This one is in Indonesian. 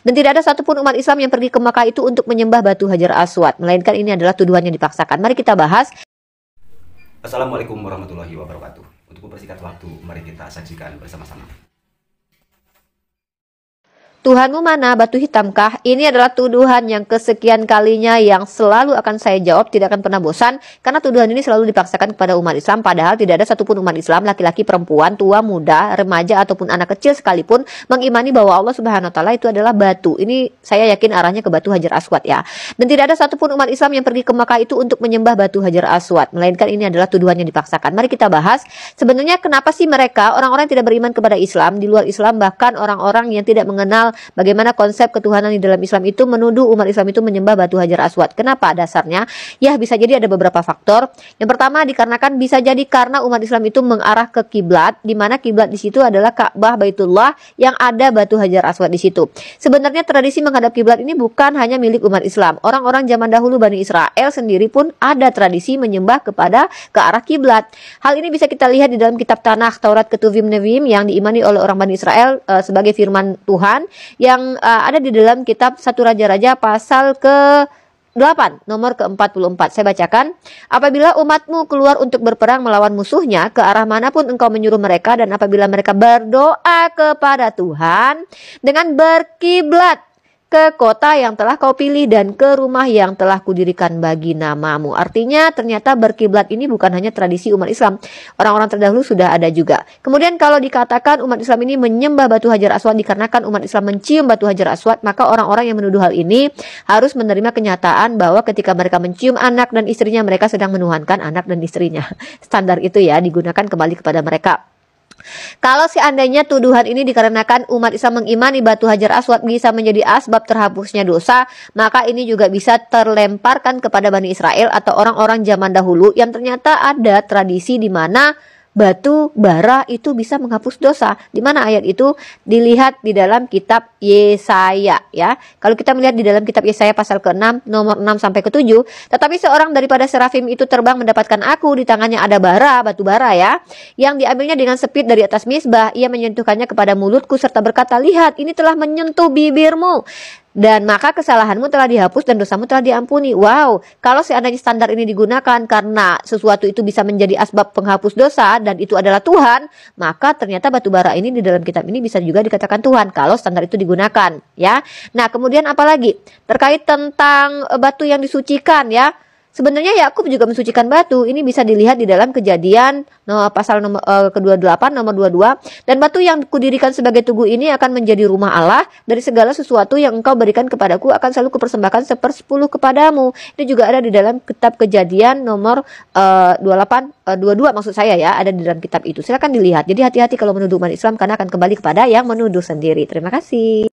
Dan tidak ada satupun umat Islam yang pergi ke Mekah itu untuk menyembah batu Hajar Aswad, melainkan ini adalah tuduhan yang dipaksakan. Mari kita bahas. Assalamualaikum warahmatullahi wabarakatuh. Untuk mempersingkat waktu, mari kita saksikan bersama-sama. Tuhanmu mana, batu hitamkah? Ini adalah tuduhan yang kesekian kalinya yang selalu akan saya jawab, tidak akan pernah bosan, karena tuduhan ini selalu dipaksakan kepada umat Islam, padahal tidak ada satupun umat Islam, laki-laki, perempuan, tua, muda, remaja, ataupun anak kecil sekalipun, mengimani bahwa Allah Subhanahu wa Ta'ala itu adalah batu. Ini saya yakin arahnya ke batu Hajar Aswad ya. Dan tidak ada satupun umat Islam yang pergi ke Mekah itu untuk menyembah batu Hajar Aswad, melainkan ini adalah tuduhan yang dipaksakan. Mari kita bahas, sebenarnya kenapa sih mereka, orang-orang yang tidak beriman kepada Islam, di luar Islam, bahkan orang-orang yang tidak mengenal bagaimana konsep ketuhanan di dalam Islam itu, menuduh umat Islam itu menyembah batu Hajar Aswad. Kenapa dasarnya? Ya, bisa jadi ada beberapa faktor. Yang pertama, dikarenakan bisa jadi karena umat Islam itu mengarah ke kiblat, di mana kiblat di situ adalah Ka'bah Baitullah yang ada batu Hajar Aswad di situ. Sebenarnya tradisi menghadap kiblat ini bukan hanya milik umat Islam. Orang-orang zaman dahulu Bani Israel sendiri pun ada tradisi menyembah kepada ke arah kiblat. Hal ini bisa kita lihat di dalam kitab Tanakh, Taurat, Ketuvim, Neviim yang diimani oleh orang Bani Israel sebagai firman Tuhan, yang ada di dalam kitab 1 Raja-Raja pasal ke-8 nomor ke-44. Saya bacakan, apabila umatmu keluar untuk berperang melawan musuhnya, ke arah manapun engkau menyuruh mereka, dan apabila mereka berdoa kepada Tuhan dengan berkiblat ke kota yang telah kau pilih dan ke rumah yang telah kudirikan bagi namamu. Artinya ternyata berkiblat ini bukan hanya tradisi umat Islam. Orang-orang terdahulu sudah ada juga. Kemudian kalau dikatakan umat Islam ini menyembah batu Hajar Aswad dikarenakan umat Islam mencium batu Hajar Aswad, maka orang-orang yang menuduh hal ini harus menerima kenyataan bahwa ketika mereka mencium anak dan istrinya, mereka sedang menuhankan anak dan istrinya. Standar itu ya digunakan kembali kepada mereka. Kalau seandainya tuduhan ini dikarenakan umat Islam mengimani batu Hajar Aswad bisa menjadi asbab terhapusnya dosa, maka ini juga bisa terlemparkan kepada Bani Israel atau orang-orang zaman dahulu yang ternyata ada tradisi di mana batu bara itu bisa menghapus dosa. Di mana ayat itu? Dilihat di dalam kitab Yesaya ya. Kalau kita melihat di dalam kitab Yesaya pasal ke-6 nomor 6 sampai ke-7, tetapi seorang daripada serafim itu terbang mendapatkan aku, di tangannya ada bara, batu bara ya, yang diambilnya dengan sepit dari atas misbah, ia menyentuhkannya kepada mulutku serta berkata, lihat, ini telah menyentuh bibirmu, dan maka kesalahanmu telah dihapus dan dosamu telah diampuni. Wow, kalau seandainya standar ini digunakan karena sesuatu itu bisa menjadi asbab penghapus dosa dan itu adalah Tuhan, maka ternyata batu bara ini di dalam kitab ini bisa juga dikatakan Tuhan kalau standar itu digunakan ya. Nah, kemudian apalagi terkait tentang batu yang disucikan ya. Sebenarnya Yakub juga mensucikan batu. Ini bisa dilihat di dalam Kejadian pasal nomor ke-28 nomor 22. Dan batu yang kudirikan sebagai tugu ini akan menjadi rumah Allah. Dari segala sesuatu yang engkau berikan kepadaku akan selalu kupersembahkan 1/10 kepadamu. Ini juga ada di dalam kitab Kejadian nomor 22 maksud saya ya, ada di dalam kitab itu. Silakan dilihat. Jadi hati-hati kalau menuduh umat Islam karena akan kembali kepada yang menuduh sendiri. Terima kasih.